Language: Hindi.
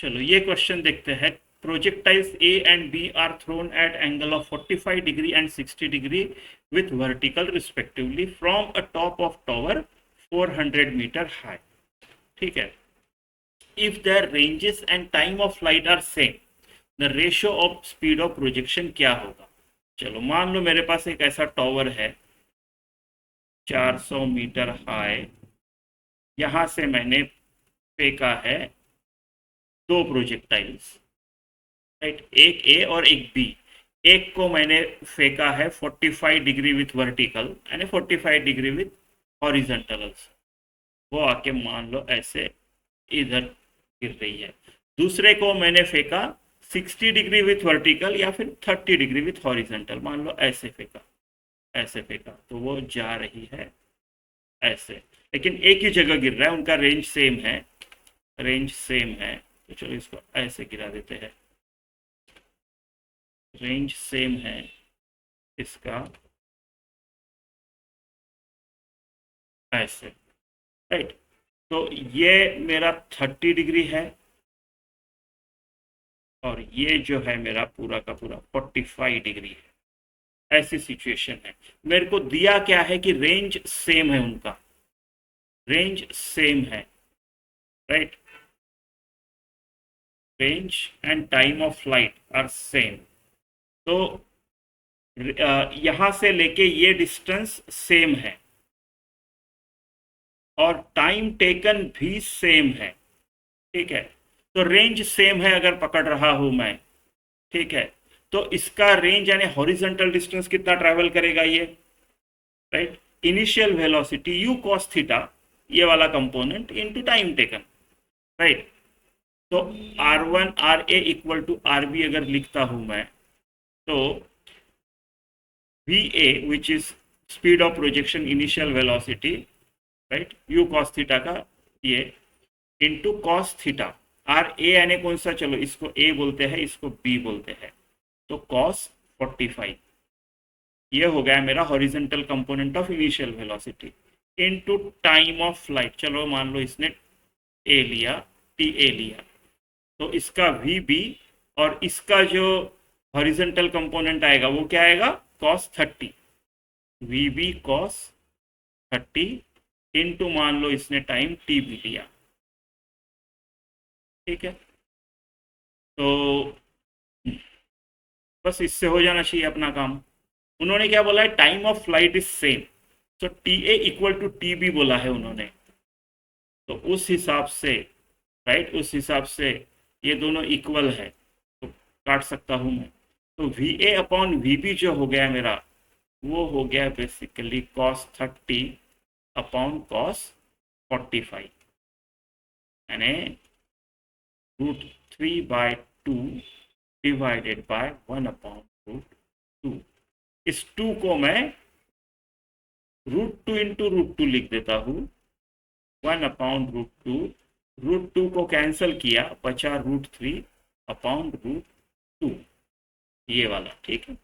चलो ये क्वेश्चन देखते हैं। Projectiles A and B are thrown at angle of 45 degree and 60 degree with vertical respectively from a top of tower 400 metre high. ठीक है। If their ranges and time of flight are same, the ratio of speed of projection क्या होगा। चलो मान लो मेरे पास एक ऐसा टावर है 400 मीटर हाई, यहां से मैंने फेंका है दो प्रोजेक्टाइल्स, राइट, एक ए और एक बी। एक को मैंने फेंका है 45 डिग्री विथ वर्टिकल यानी 45 डिग्री विथ हॉरिजेंटल, वो आके मान लो ऐसे इधर गिर रही है। दूसरे को मैंने फेंका 60 डिग्री विथ वर्टिकल या फिर 30 डिग्री विथ हॉरिजेंटल, मान लो ऐसे फेंका, ऐसे फेंका, तो वो जा रही है ऐसे, लेकिन एक ही जगह गिर रहा है, उनका रेंज सेम है, रेंज सेम है। तो चलो इसको ऐसे गिरा देते हैं, रेंज सेम है इसका, ऐसे, राइट। तो ये मेरा 30 डिग्री है और ये जो है मेरा पूरा का पूरा 45 डिग्री है। ऐसी सिचुएशन है। मेरे को दिया क्या है कि रेंज सेम है उनका, रेंज सेम है, right, range and time of flight are same. तो यहां से लेके ये डिस्टेंस सेम है और टाइम टेकन भी सेम है। ठीक है। तो रेंज सेम है अगर पकड़ रहा हूं मैं, ठीक है, तो इसका रेंज यानी हॉरिजॉन्टल डिस्टेंस कितना ट्रैवल करेगा ये, right, initial velocity u cos theta, ये वाला component into time taken, right. तो r1 R A equal to R B अगर लिखता हूं मैं, तो V A which is speed of projection initial velocity, right, u cos theta का ये into cos theta, R A यानी कौन सा, चलो इसको ए बोलते हैं, इसको बी बोलते हैं, तो कॉस 45, ये हो गया मेरा horizontal component of initial velocity into time of flight. चलो मान लो इसने ए लिया, टी ए लिया, तो इसका वी बी और इसका जो हॉरिजेंटल कंपोनेंट आएगा वो क्या आएगा, cos 30, V B cos 30 into मान लो इसने टाइम टी भी लिया। ठीक है। तो बस इससे हो जाना चाहिए अपना काम। उन्होंने क्या बोला है, time of flight is same, तो T A equal to T B बोला है उन्होंने, तो उस हिसाब से, राइट, उस हिसाब से ये दोनों इक्वल है, तो काट सकता हूं मैं। तो V A upon V B जो हो गया मेरा, वो हो गया बेसिकली कॉस 30 अपॉन कॉस 45 यानी √3/2 डिवाइडेड बाय 1 अपॉन √2। इस 2 को मैं √2 इंटू √2 लिख देता हूँ, 1 अपॉन √2, √2 को कैंसिल किया, बचा √3 अपॉन √2, ये वाला। ठीक है।